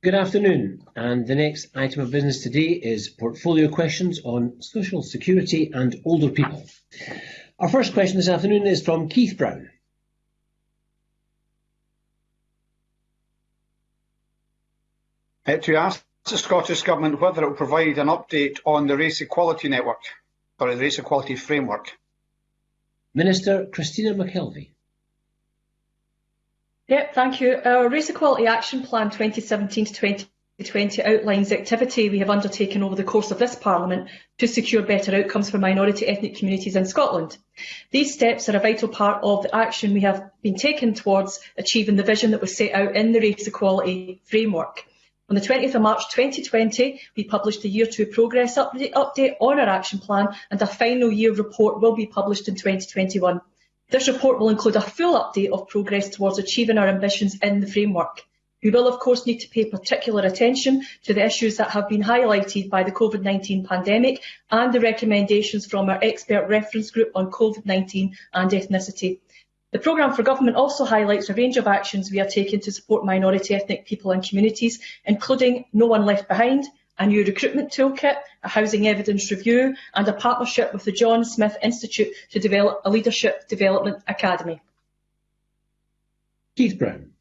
Good afternoon, and the next item of business today is portfolio questions on social security and older people. Our first question this afternoon is from Keith Brown. To ask the Scottish Government whether it will provide an update on the race equality network, or the race equality framework. Minister Christina McKelvey. Yep, thank you. Our Race Equality Action Plan 2017 to 2020 outlines the activity we have undertaken over the course of this Parliament to secure better outcomes for minority ethnic communities in Scotland. These steps are a vital part of the action we have been taking towards achieving the vision that was set out in the Race Equality Framework. On the 20th of March 2020, we published the Year 2 Progress Update on our action plan, and a final year report will be published in 2021. This report will include a full update of progress towards achieving our ambitions in the framework. We will, of course, need to pay particular attention to the issues that have been highlighted by the COVID-19 pandemic and the recommendations from our expert reference group on COVID-19 and ethnicity. The programme for government also highlights a range of actions we are taking to support minority ethnic people and communities, including No One Left Behind, a new recruitment toolkit, a housing evidence review, and a partnership with the John Smith Institute to develop a leadership development academy. Keith Brown.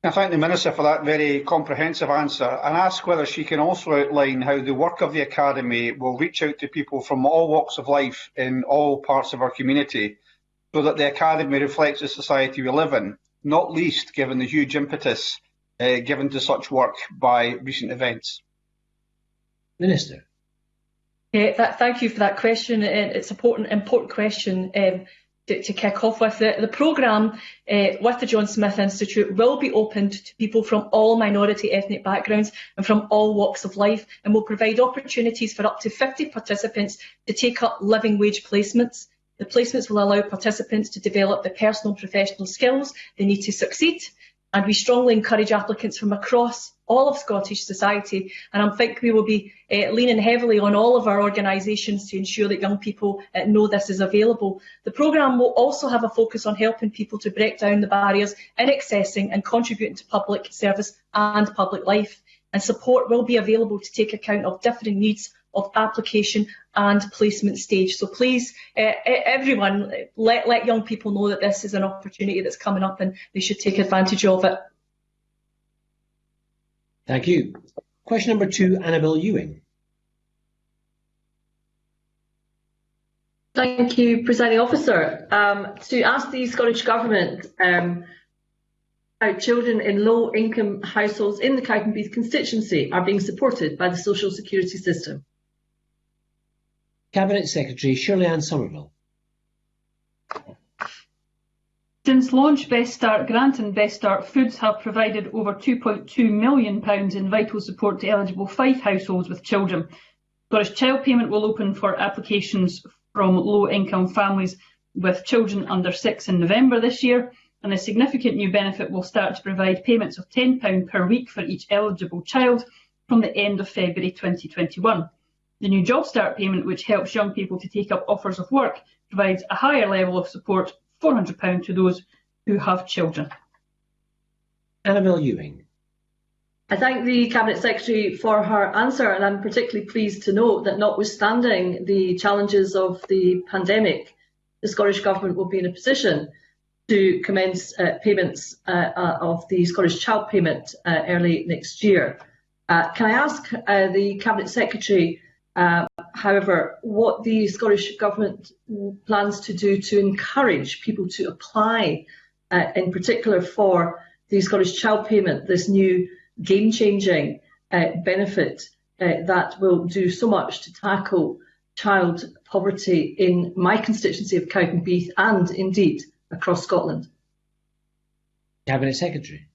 I thank the Minister for that very comprehensive answer and ask whether she can also outline how the work of the Academy will reach out to people from all walks of life in all parts of our community, so that the Academy reflects the society we live in, not least given the huge impetus given to such work by recent events. Minister. Thank you for that question. It's an important question to kick off with. The programme with the John Smith Institute will be opened to people from all minority ethnic backgrounds and from all walks of life, and will provide opportunities for up to 50 participants to take up living wage placements. The placements will allow participants to develop the personal and professional skills they need to succeed, and we strongly encourage applicants from across all of Scottish society, and I think we will be leaning heavily on all of our organisations to ensure that young people know this is available. The programme will also have a focus on helping people to break down the barriers in accessing and contributing to public service and public life, and support will be available to take account of differing needs of application and placement stage. So please, everyone, let young people know that this is an opportunity that's coming up and they should take advantage of it. Thank you. Question number 2, Annabel Ewing. Thank you, Presiding Officer. To ask the Scottish Government how children in low-income households in the Cowdenbeath constituency are being supported by the social security system. Cabinet Secretary Shirley-Ann Somerville. Since launch, Best Start Grant and Best Start Foods have provided over £2.2 million in vital support to eligible Fife households with children. Scottish Child Payment will open for applications from low-income families with children under 6 in November this year, and a significant new benefit will start to provide payments of £10 per week for each eligible child from the end of February 2021. The new Job Start Payment, which helps young people to take up offers of work, provides a higher level of support, £400 to those who have children. Annabel Ewing. I thank the Cabinet Secretary for her answer, and I'm particularly pleased to note that notwithstanding the challenges of the pandemic, the Scottish Government will be in a position to commence payments of the Scottish Child Payment early next year. Can I ask the Cabinet Secretary, however, what the Scottish Government plans to do to encourage people to apply, in particular for the Scottish Child Payment, this new game-changing benefit that will do so much to tackle child poverty in my constituency of Cowdenbeath and indeed across Scotland? Cabinet Secretary.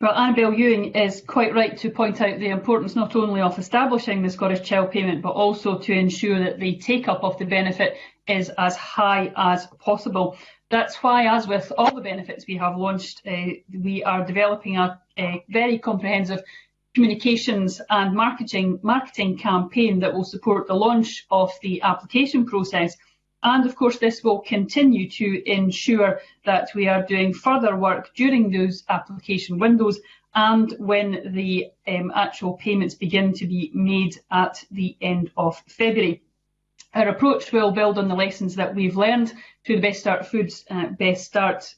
Well, Annabel Ewing is quite right to point out the importance not only of establishing the Scottish Child Payment, but also to ensure that the take-up of the benefit is as high as possible. That's why, as with all the benefits we have launched, we are developing a very comprehensive communications and marketing campaign that will support the launch of the application process And of course, this will continue to ensure that we are doing further work during those application windows and when the actual payments begin to be made at the end of February. Our approach will build on the lessons that we've learned through the Best Start Foods Best Start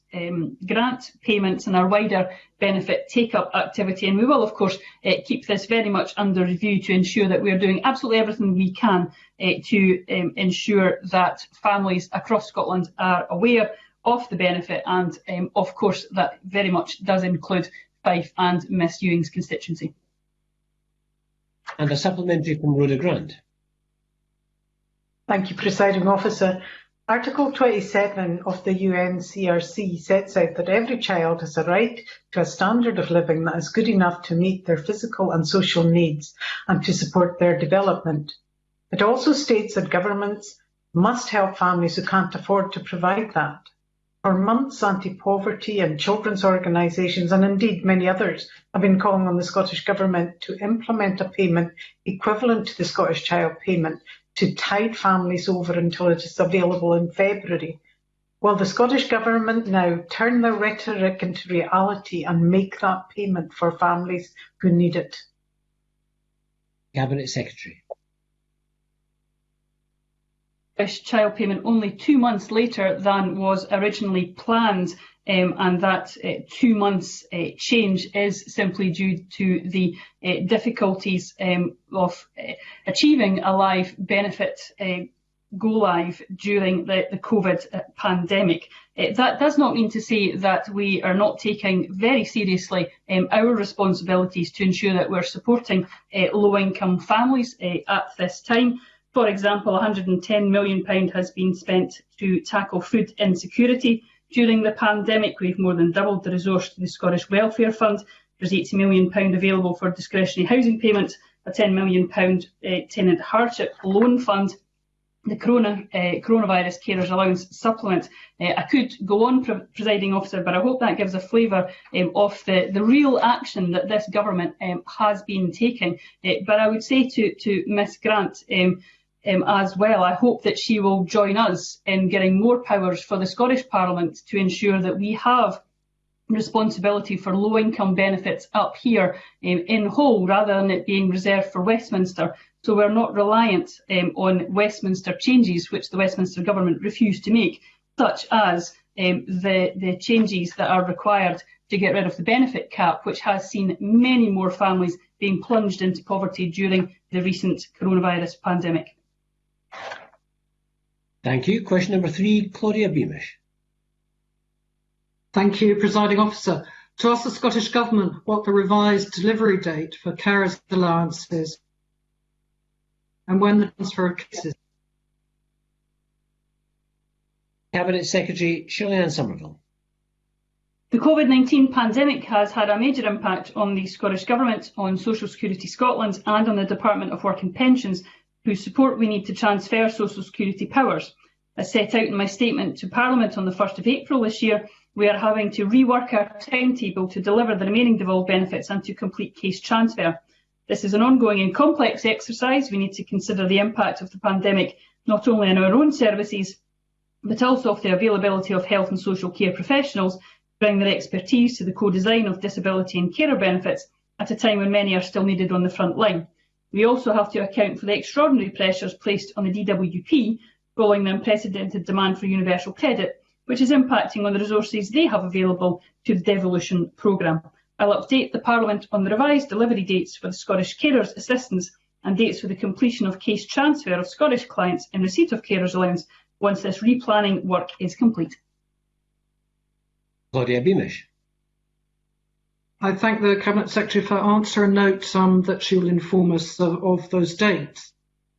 grant payments and our wider benefit take-up activity. And we will, of course, keep this very much under review to ensure that we are doing absolutely everything we can to ensure that families across Scotland are aware of the benefit. And, of course, that very much does include Fife and Miss Ewing's constituency. And a supplementary from Rhoda Grant. Thank you, Presiding Officer. Article 27 of the UNCRC sets out that every child has a right to a standard of living that is good enough to meet their physical and social needs and to support their development. It also states that governments must help families who can't afford to provide that. For months, anti-poverty and children's organisations, and indeed many others, have been calling on the Scottish Government to implement a payment equivalent to the Scottish Child Payment to tide families over until it is available in February. Will the Scottish Government now turn their rhetoric into reality and make that payment for families who need it? Cabinet Secretary. Child payment only 2 months later than was originally planned, and that 2 months change is simply due to the difficulties of achieving a live benefit go live during the COVID pandemic. That does not mean to say that we are not taking very seriously our responsibilities to ensure that we're supporting low-income families at this time. For example, £110 million has been spent to tackle food insecurity. During the pandemic, we've more than doubled the resource to the Scottish Welfare Fund. There's £80 million available for discretionary housing payments, a £10 million tenant hardship loan fund, the coronavirus carers allowance supplement. I could go on, Presiding Officer, but I hope that gives a flavour of the real action that this government has been taking. But I would say to Ms Grant, as well, I hope that she will join us in getting more powers for the Scottish Parliament to ensure that we have responsibility for low-income benefits up here in whole, rather than it being reserved for Westminster. So we're not reliant on Westminster changes, which the Westminster Government refused to make, such as the changes that are required to get rid of the benefit cap, which has seen many more families being plunged into poverty during the recent coronavirus pandemic. Thank you. Question number 3, Claudia Beamish. Thank you, Presiding Officer. To ask the Scottish Government what the revised delivery date for carers' allowances and when the transfer of cases. Cabinet Secretary Shirley-Ann Somerville. The COVID-19 pandemic has had a major impact on the Scottish Government, on Social Security Scotland and on the Department of Work and Pensions, whose support we need to transfer Social Security powers. As set out in my statement to Parliament on the 1st of April this year, we are having to rework our timetable to deliver the remaining devolved benefits and to complete case transfer. This is an ongoing and complex exercise. We need to consider the impact of the pandemic not only on our own services, but also of the availability of health and social care professionals to bring their expertise to the co-design of disability and carer benefits at a time when many are still needed on the front line. We also have to account for the extraordinary pressures placed on the DWP following the unprecedented demand for universal credit, which is impacting on the resources they have available to the devolution programme. I'll update the Parliament on the revised delivery dates for the Scottish Carers Assistance and dates for the completion of case transfer of Scottish clients in receipt of carers allowance once this replanning work is complete. Claudia Beamish. I thank the Cabinet Secretary for answer and note that she will inform us of those dates.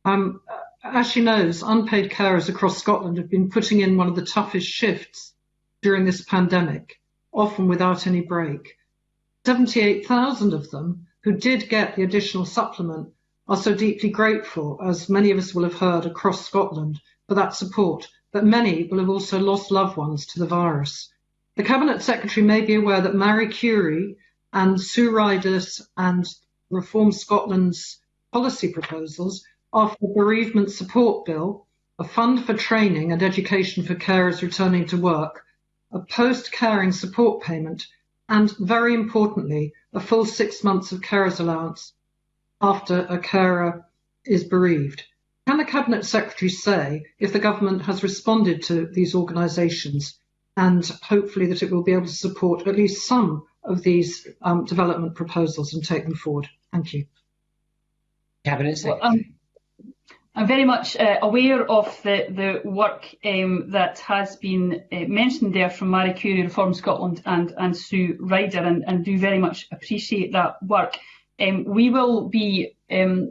As she knows, unpaid carers across Scotland have been putting in one of the toughest shifts during this pandemic, often without any break. 78,000 of them who did get the additional supplement are so deeply grateful, as many of us will have heard across Scotland, for that support, but many will have also lost loved ones to the virus. The Cabinet Secretary may be aware that Marie Curie and Sue Ryder's and Reform Scotland's policy proposals are for the bereavement support bill a fund for training and education for carers returning to work, a post-caring support payment, and, very importantly, a full 6 months of carers allowance after a carer is bereaved. Can the Cabinet Secretary say if the government has responded to these organisations and hopefully that it will be able to support at least some of these development proposals and take them forward? Thank you. Cabinet Secretary. Well, I'm very much aware of the work that has been mentioned there from Marie Curie, Reform Scotland and Sue Ryder, and do very much appreciate that work. We will be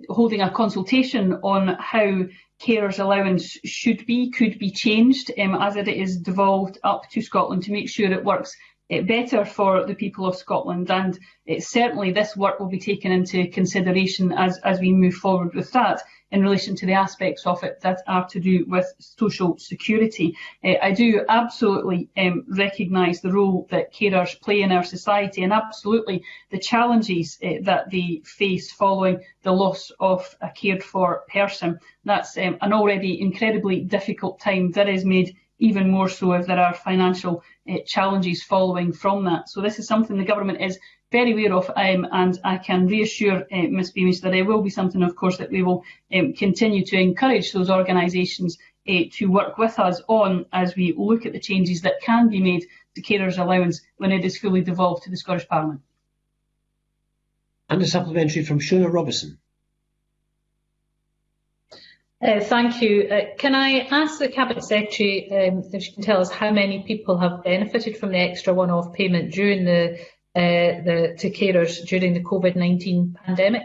holding a consultation on how carers allowance could be changed as it is devolved up to Scotland to make sure it works better for the people of Scotland, and certainly this work will be taken into consideration as we move forward with that in relation to the aspects of it that are to do with social security. I do absolutely recognise the role that carers play in our society, and absolutely the challenges that they face following the loss of a cared for person. That's an already incredibly difficult time that is made even more so if there are financial challenges following from that. So this is something the government is very aware of, and I can reassure Ms Beamish that it will be something, of course, that we will continue to encourage those organisations to work with us on as we look at the changes that can be made to carers allowance when it is fully devolved to the Scottish Parliament. And a supplementary from Shona Robertson. Thank you. Can I ask the Cabinet Secretary if she can tell us how many people have benefited from the extra one-off payment during to carers during the COVID-19 pandemic?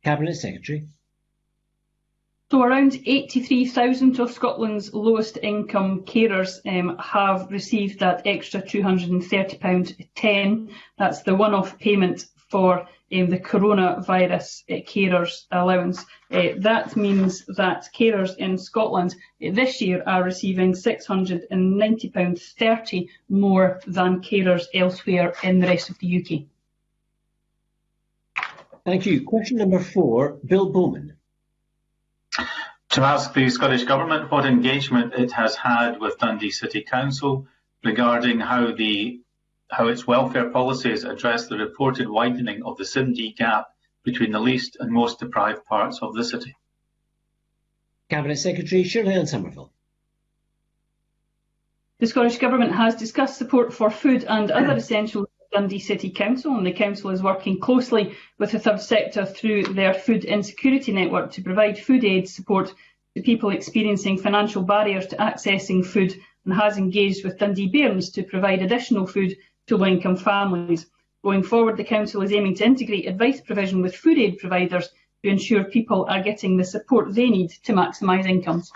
Cabinet Secretary. So around 83,000 of Scotland's lowest income carers have received that extra £230.10. That's the one-off payment for the coronavirus carers allowance. That means that carers in Scotland this year are receiving £690.30 more than carers elsewhere in the rest of the UK. Thank you. Question number 4, Bill Bowman. To ask the Scottish Government what engagement it has had with Dundee City Council regarding how its welfare policies address the reported widening of the SIMD gap between the least and most deprived parts of the city. Cabinet Secretary Shirley-Anne Somerville. The Scottish Government has discussed support for food and other essentials with Dundee City Council, and the Council is working closely with the third sector through their food insecurity network to provide food aid support to people experiencing financial barriers to accessing food, and has engaged with Dundee Bairns to provide additional food to low-income families. Going forward, the Council is aiming to integrate advice provision with food aid providers to ensure people are getting the support they need to maximise incomes.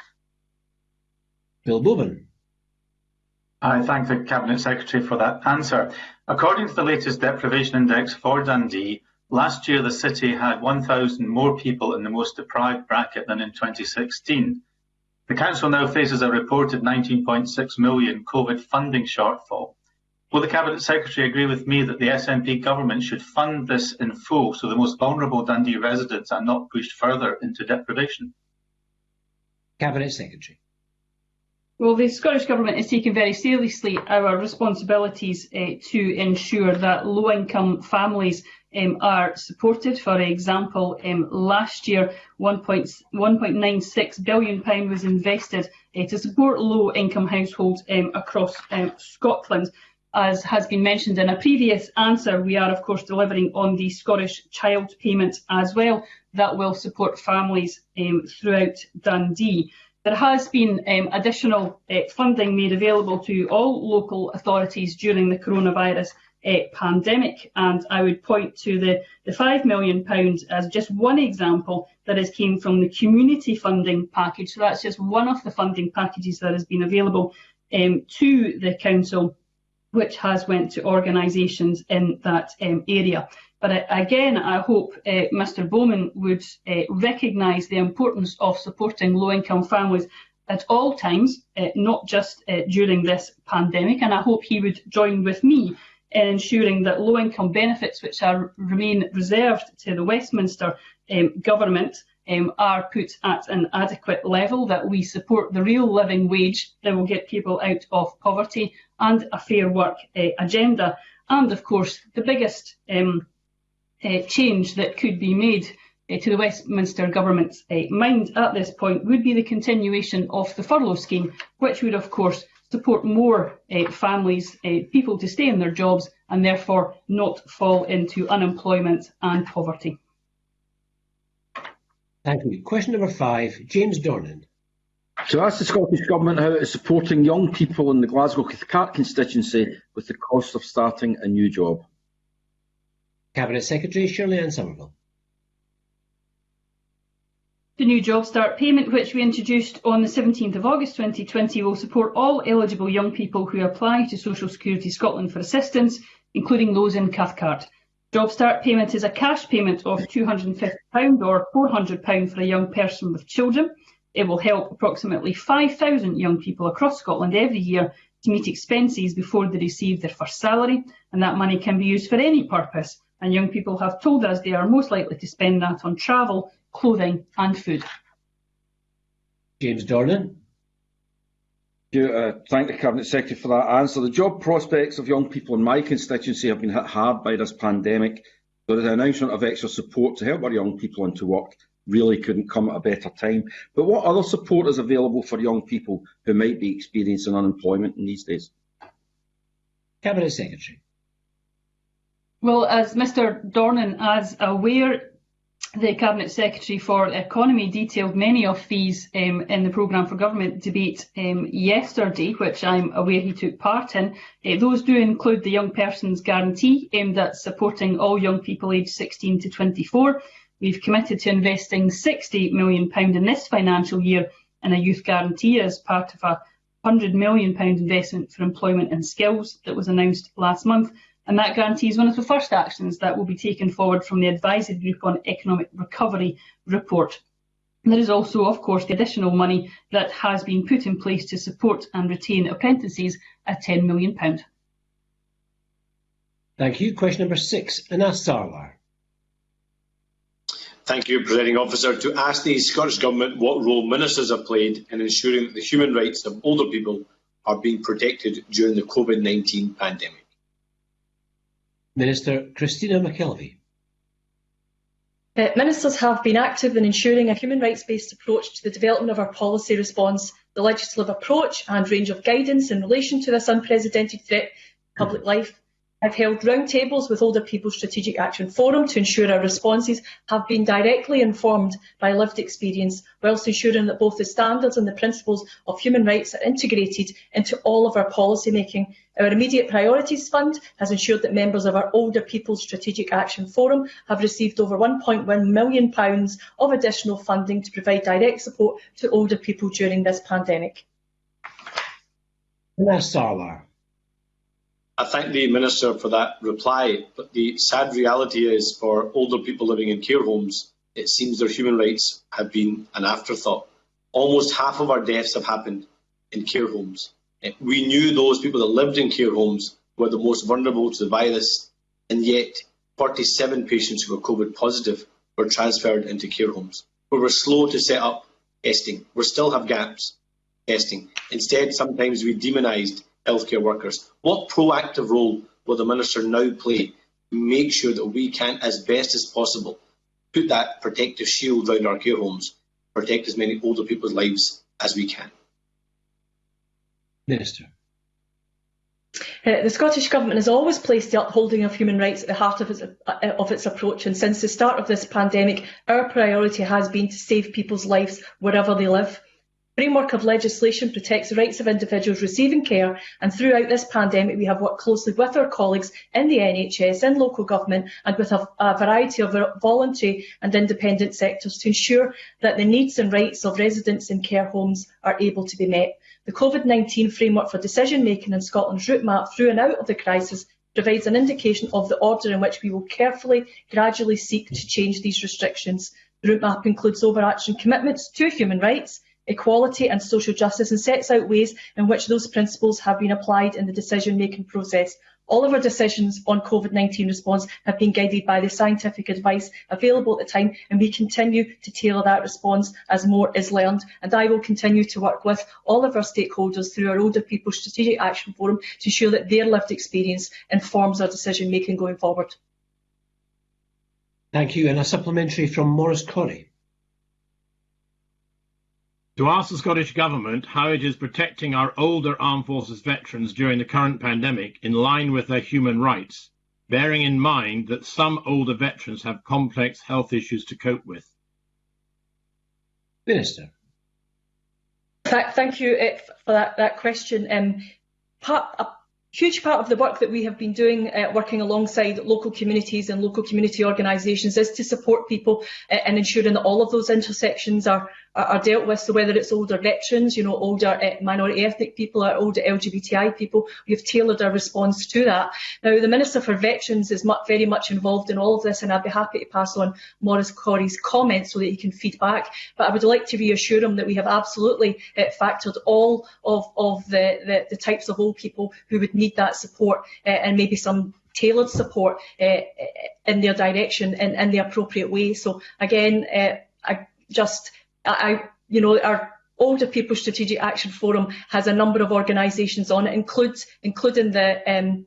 Bill Bowman. I thank the Cabinet Secretary for that answer. According to the latest deprivation index for Dundee, last year the city had 1,000 more people in the most deprived bracket than in 2016. The Council now faces a reported £19.6 million COVID funding shortfall. Will the Cabinet Secretary agree with me that the SNP government should fund this in full so the most vulnerable Dundee residents are not pushed further into deprivation? Cabinet Secretary. Well, the Scottish Government is taking very seriously our responsibilities to ensure that low-income families are supported. For example, last year £1.96 billion was invested to support low-income households across Scotland. As has been mentioned in a previous answer, we are of course delivering on the Scottish Child Payment as well. That will support families throughout Dundee. There has been additional funding made available to all local authorities during the coronavirus pandemic, and I would point to the £5 million as just one example that has came from the community funding package. So that's just one of the funding packages that has been available to the council, which has went to organisations in that area. But again, I hope Mr Bowman would recognise the importance of supporting low-income families at all times, not just during this pandemic, and I hope he would join with me in ensuring that low-income benefits, which remain reserved to the Westminster government, are put at an adequate level, that we support the real living wage that will get people out of poverty, and a fair work agenda. And of course, the biggest change that could be made to the Westminster Government's mind at this point would be the continuation of the furlough scheme, which would of course support more families, people to stay in their jobs and therefore not fall into unemployment and poverty. Thank you. Question number 5, James Dornan. To ask the Scottish Government how it is supporting young people in the Glasgow Cathcart constituency with the cost of starting a new job. Cabinet Secretary Shirley-Ann Somerville. The new Job Start payment, which we introduced on the 17th of August 2020, will support all eligible young people who apply to Social Security Scotland for assistance, including those in Cathcart. Job Start payment is a cash payment of £250 or £400 for a young person with children. It will help approximately 5,000 young people across Scotland every year to meet expenses before they receive their first salary, and that money can be used for any purpose, and young people have told us they are most likely to spend that on travel, clothing and food. James Dornan. Thank the Cabinet Secretary for that answer. The job prospects of young people in my constituency have been hit hard by this pandemic, so the announcement of extra support to help our young people into work really couldn't come at a better time. But what other support is available for young people who might be experiencing unemployment in these days? Cabinet Secretary. Well, as Mr Dornan is aware, the Cabinet Secretary for Economy detailed many of these in the Programme for Government debate yesterday, which I'm aware he took part in. Those do include the Young Persons Guarantee, aimed at supporting all young people aged 16 to 24. We've committed to investing £60 million in this financial year in a youth guarantee as part of a £100 million investment for employment and skills that was announced last month. And that guarantee is one of the first actions that will be taken forward from the Advisory Group on Economic Recovery report. And there is also, of course, the additional money that has been put in place to support and retain apprentices at £10 million. Thank you. Question number 6, Anas Sarwar. Thank you, Presiding Officer. To ask the Scottish Government what role ministers have played in ensuring that the human rights of older people are being protected during the COVID-19 pandemic. Minister Christina McKelvey. Ministers have been active in ensuring a human rights-based approach to the development of our policy response, the legislative approach and range of guidance in relation to this unprecedented threat to public life. I've held roundtables with Older People Strategic Action Forum to ensure our responses have been directly informed by lived experience, whilst ensuring that both the standards and the principles of human rights are integrated into all of our policy making. Our Immediate Priorities Fund has ensured that members of our Older People Strategic Action Forum have received over £1.1 million of additional funding to provide direct support to older people during this pandemic. Anas Sarwar. I thank the Minister for that reply, but the sad reality is for older people living in care homes, it seems their human rights have been an afterthought. Almost half of our deaths have happened in care homes. We knew those people that lived in care homes were the most vulnerable to the virus, and yet 47 patients who were COVID positive were transferred into care homes. We were slow to set up testing. We still have gaps testing. Instead, sometimes we demonised healthcare workers. What proactive role will the Minister now play to make sure that we can, as best as possible, put that protective shield around our care homes, protect as many older people's lives as we can? Minister. The Scottish Government has always placed the upholding of human rights at the heart of its approach, and since the start of this pandemic, our priority has been to save people's lives wherever they live. The framework of legislation protects the rights of individuals receiving care, and throughout this pandemic we have worked closely with our colleagues in the NHS, in local government and with a variety of voluntary and independent sectors to ensure that the needs and rights of residents in care homes are able to be met. The COVID-19 framework for decision making in Scotland's route map through and out of the crisis provides an indication of the order in which we will carefully, gradually seek to change these restrictions. The route map includes overarching commitments to human rights, equality and social justice, and sets out ways in which those principles have been applied in the decision-making process. All of our decisions on COVID-19 response have been guided by the scientific advice available at the time, and we continue to tailor that response as more is learned. And I will continue to work with all of our stakeholders through our Older People Strategic Action Forum to ensure that their lived experience informs our decision making going forward. Thank you. And a supplementary from Maurice Corrie. To ask the Scottish Government how it is protecting our older Armed Forces veterans during the current pandemic in line with their human rights, bearing in mind that some older veterans have complex health issues to cope with. Minister. Thank you for that question. A huge part of the work that we have been doing, working alongside local communities and local community organisations, is to support people and ensuring that all of those intersections are dealt with. So whether it's older veterans, older minority ethnic people, or older LGBTI people, we've tailored our response to that. Now, the Minister for Veterans is very much involved in all of this, and I'd be happy to pass on Maurice Corrie's comments so that he can feed back. But I would like to reassure him that we have absolutely factored all of the types of old people who would need that support, and maybe some tailored support in their direction and in the appropriate way. So again, our Older People Strategic Action Forum has a number of organisations on it, including the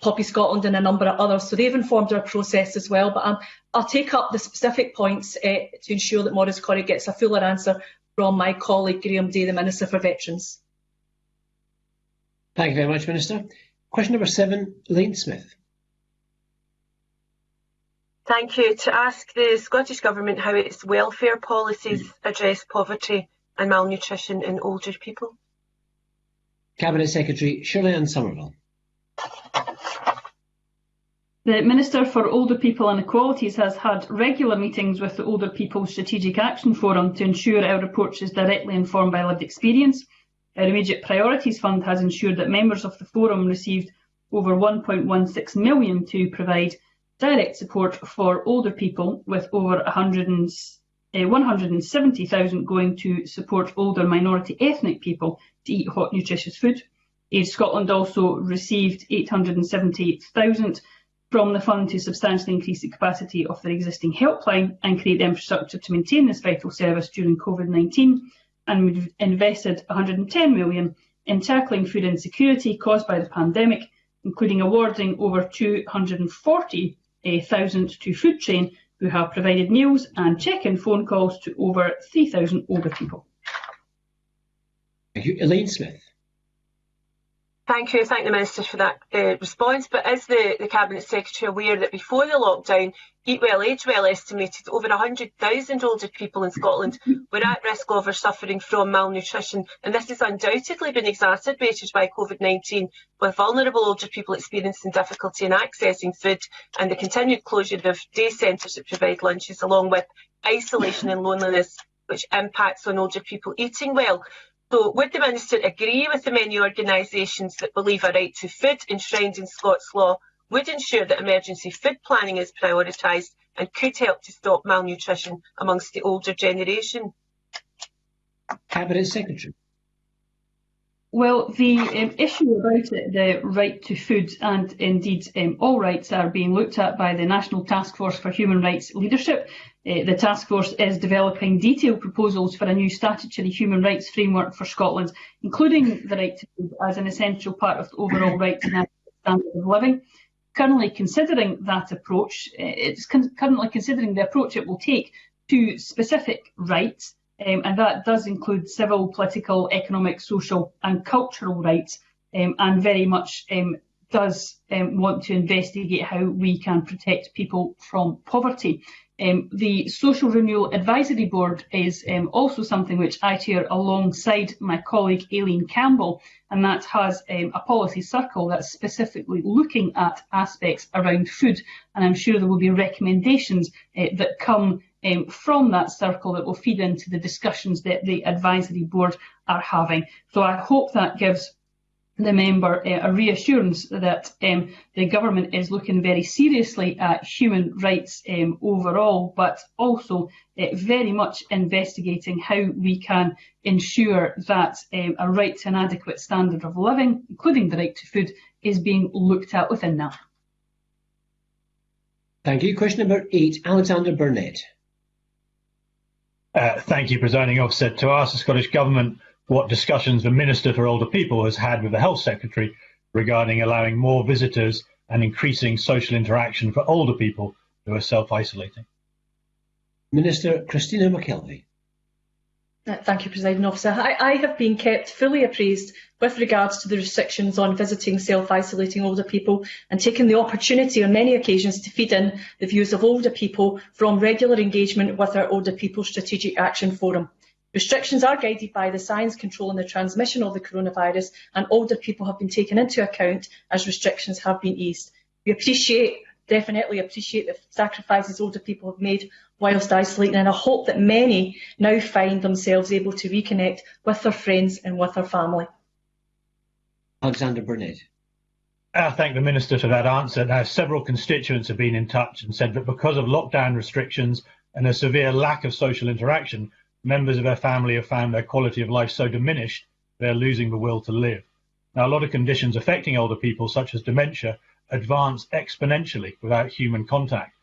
Poppy Scotland and a number of others. So they've informed our process as well. But I'll take up the specific points to ensure that Maurice Corrie gets a fuller answer from my colleague Graham Day, the Minister for Veterans. Thank you very much, Minister. Question number 7, Elaine Smith. Thank you. To ask the Scottish Government how its welfare policies address poverty and malnutrition in older people. Cabinet Secretary Shirley-Ann Somerville. The Minister for Older People and Equalities has had regular meetings with the Older People Strategic Action Forum to ensure our approach is directly informed by lived experience. Our Immediate Priorities Fund has ensured that members of the Forum received over £1.16 million to provide direct support for older people, with over 170,000 going to support older minority ethnic people to eat hot, nutritious food. Age Scotland also received £878,000 from the fund to substantially increase the capacity of their existing helpline and create the infrastructure to maintain this vital service during COVID-19. And we've invested £110 million in tackling food insecurity caused by the pandemic, including awarding over £240,000 to Food Train, who have provided meals and check-in phone calls to over 3,000 older people. Thank you. Elaine Smith. Thank you. I thank the Minister for that response. But is the Cabinet Secretary aware that before the lockdown, Eat Well, Age Well estimated over 100,000 older people in Scotland were at risk of or suffering from malnutrition, and this has undoubtedly been exacerbated by COVID-19, with vulnerable older people experiencing difficulty in accessing food and the continued closure of day centres that provide lunches, along with isolation and loneliness, which impacts on older people eating well. So would the Minister agree with the many organisations that believe a right to food enshrined in Scots law would ensure that emergency food planning is prioritised and could help to stop malnutrition amongst the older generation? Cabinet Secretary. Well, the issue about it, the right to food, and indeed all rights, are being looked at by the National Task Force for Human Rights Leadership. The task force is developing detailed proposals for a new statutory human rights framework for Scotland, including the right to food as an essential part of the overall right to an adequate standard of living. Currently considering that approach, it's currently considering the approach it will take to specific rights, and that does include civil, political, economic, social and cultural rights, and very much does want to investigate how we can protect people from poverty. The Social Renewal Advisory Board is also something which I chair alongside my colleague Aileen Campbell, and that has a policy circle that's specifically looking at aspects around food, and I'm sure there will be recommendations that come from that circle that will feed into the discussions that the Advisory Board are having. So I hope that gives the member a reassurance that the government is looking very seriously at human rights overall, but also very much investigating how we can ensure that a right to an adequate standard of living, including the right to food, is being looked at within that. Thank you. Question number 8, Alexander Burnett. Thank you, Presiding Officer. To ask the Scottish Government what discussions the Minister for Older People has had with the Health Secretary regarding allowing more visitors and increasing social interaction for older people who are self-isolating. Minister Christina McKelvey. Thank you, Presiding Officer. I have been kept fully appraised with regards to the restrictions on visiting self-isolating older people and taken the opportunity on many occasions to feed in the views of older people from regular engagement with our Older People Strategic Action Forum. Restrictions are guided by the science controlling the transmission of the coronavirus, and older people have been taken into account as restrictions have been eased. We definitely appreciate the sacrifices older people have made whilst isolating, and I hope that many now find themselves able to reconnect with their friends and with their family. Alexander Burnett. I thank the Minister for that answer. Now, several constituents have been in touch and said that because of lockdown restrictions and a severe lack of social interaction, members of their family have found their quality of life so diminished they're losing the will to live. Now, a lot of conditions affecting older people, such as dementia, advance exponentially without human contact.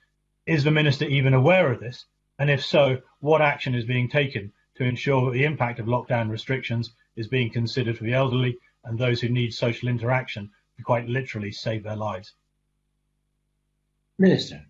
Is the Minister even aware of this? And if so, what action is being taken to ensure that the impact of lockdown restrictions is being considered for the elderly and those who need social interaction to quite literally save their lives? Minister.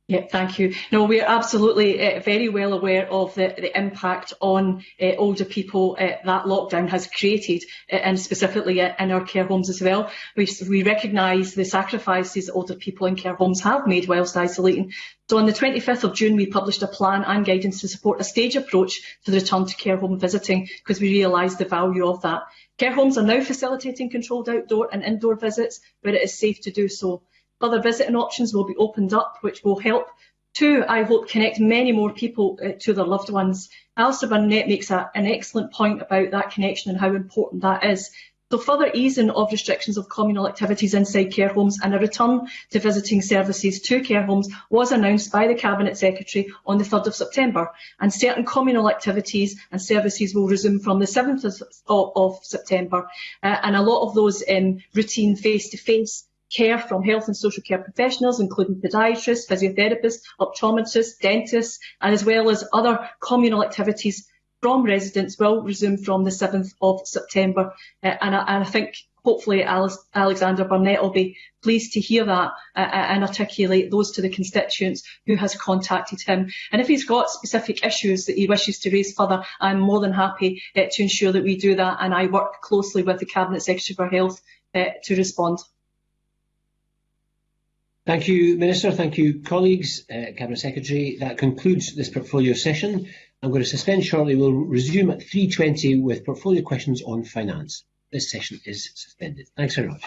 Yeah, thank you. No, we are absolutely very well aware of the impact on older people that lockdown has created, and specifically in our care homes as well. We recognise the sacrifices older people in care homes have made whilst isolating. So on the 25th of June, we published a plan and guidance to support a stage approach to the return to care home visiting, because we realise the value of that. Care homes are now facilitating controlled outdoor and indoor visits where it is safe to do so. Other visiting options will be opened up, which will help to, I hope, connect many more people to their loved ones. Alistair Burnett makes an excellent point about that connection and how important that is. So further easing of restrictions of communal activities inside care homes and a return to visiting services to care homes was announced by the Cabinet Secretary on the 3rd of September, and certain communal activities and services will resume from the 7th of September, and a lot of those routine face-to-face care from health and social care professionals, including podiatrists, physiotherapists, optometrists, dentists, and as well as other communal activities from residents will resume from the 7th of September. And I think hopefully Alexander Burnett will be pleased to hear that and articulate those to the constituents who has contacted him. And if he's got specific issues that he wishes to raise further, I'm more than happy to ensure that we do that, and I work closely with the Cabinet Secretary for Health to respond. Thank you, Minister. Thank you, colleagues. Cabinet Secretary, that concludes this portfolio session. I'm going to suspend shortly. We'll resume at 3:20 with portfolio questions on finance. This session is suspended. Thanks very much.